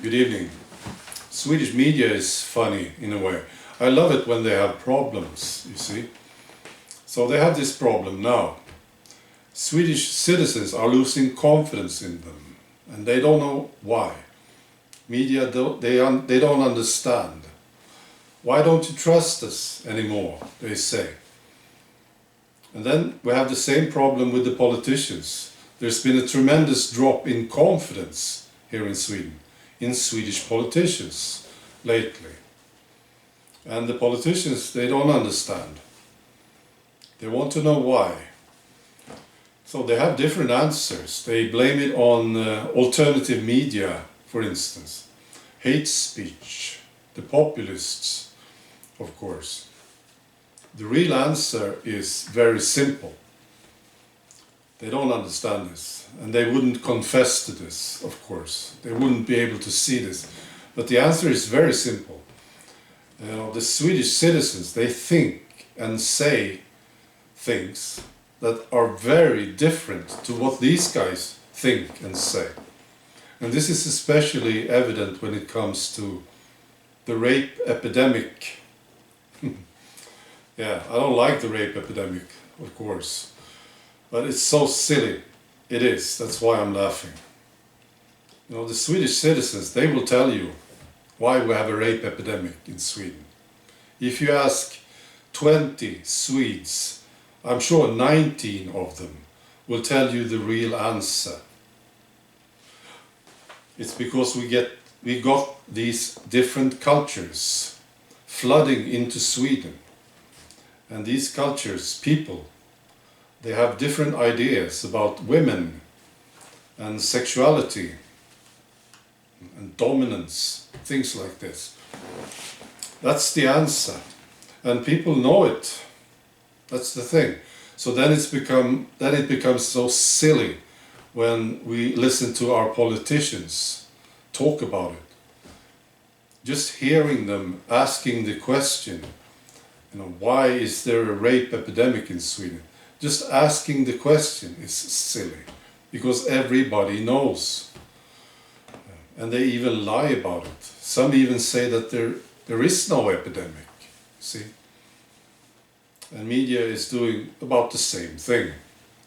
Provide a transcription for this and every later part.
Good evening. Swedish media is funny in a way. I love it when they have problems, you see. So they have this problem now. Swedish citizens are losing confidence in them, and they don't know why. Media, they don't understand. Why don't you trust us anymore, they say. And then we have the same problem with the politicians. There's been a tremendous drop in confidence here in Sweden, in Swedish politicians lately. And the politicians, they don't understand. They want to know why. So they have different answers. They blame it on alternative media, for instance. Hate speech, the populists, of course. The real answer is very simple. They don't understand this, and they wouldn't confess to this, of course. They wouldn't be able to see this. But the answer is very simple. The Swedish citizens, they think and say things that are very different to what these guys think and say. And this is especially evident when it comes to the rape epidemic. Yeah, I don't like the rape epidemic, of course. But it's so silly. It is. That's why I'm laughing. The Swedish citizens, they will tell you why we have a rape epidemic in Sweden. If you ask 20 Swedes, I'm sure 19 of them will tell you the real answer. It's because we got these different cultures flooding into Sweden. And these cultures, people, they have different ideas about women and sexuality and dominance, things like this. That's the answer. And people know it. That's the thing. So then it becomes so silly when we listen to our politicians talk about it. Just hearing them asking the question, why is there a rape epidemic in Sweden? Just asking the question is silly, because everybody knows. And they even lie about it. Some even say that there is no epidemic, see? And media is doing about the same thing.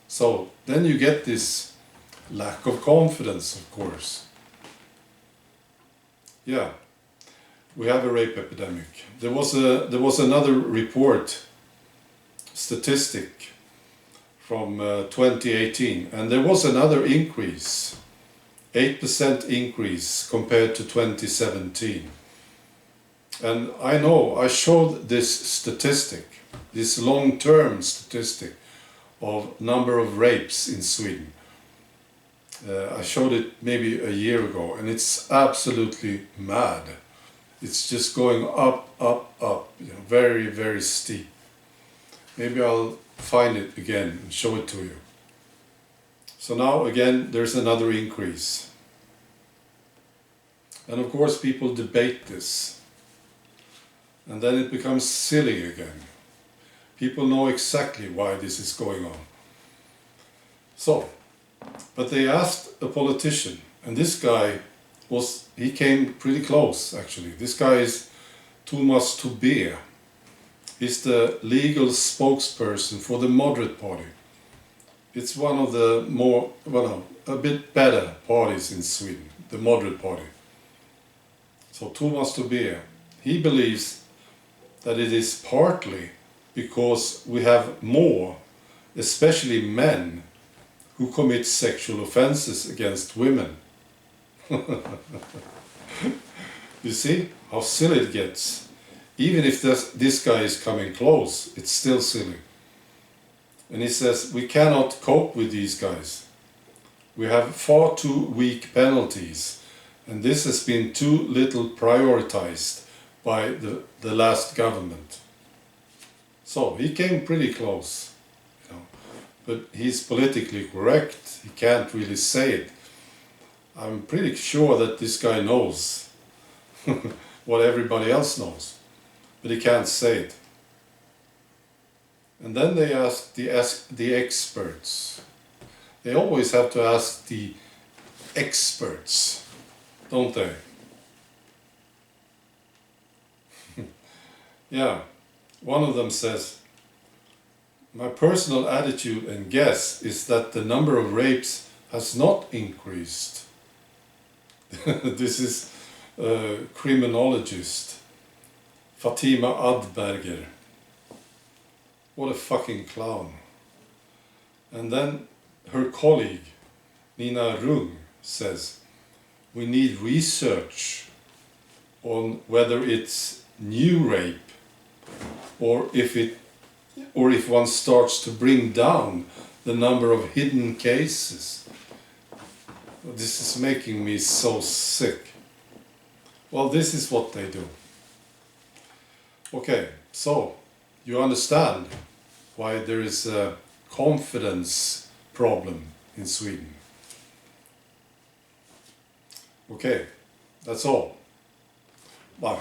So then you get this lack of confidence, of course. Yeah, we have a rape epidemic. There was another report, statistic, from 2018, and there was another increase, 8% increase compared to 2017. And I showed this statistic, this long-term statistic of number of rapes in Sweden. I showed it maybe a year ago, and it's absolutely mad. It's just going up, up, up, very, very steep. Maybe I'll find it again and show it to you. So now again there's another increase. And of course people debate this. And then it becomes silly again. People know exactly why this is going on. So, but they asked a politician, and this guy he came pretty close actually. This guy is Thomas Tobé. He's the legal spokesperson for the moderate party. It's one of the more, a bit better parties in Sweden, the moderate party. So Thomas Tobé, he believes that it is partly because we have more, especially men, who commit sexual offenses against women. You see how silly it gets? Even if this guy is coming close, it's still silly. And he says, we cannot cope with these guys. We have far too weak penalties, and this has been too little prioritized by the last government. So he came pretty close, but he's politically correct. He can't really say it. I'm pretty sure that this guy knows what everybody else knows, but he can't say it. And then they asked the experts. They always have to ask the experts, don't they? Yeah, one of them says, my personal attitude and guess is that the number of rapes has not increased. This is a criminologist, Fatima Adberger. What a fucking clown. And then her colleague, Nina Rung, says, we need research on whether it's new rape or if one starts to bring down the number of hidden cases. This is making me so sick. Well, this is what they do. Okay, so you understand why there is a confidence problem in Sweden. Okay, that's all. Bye.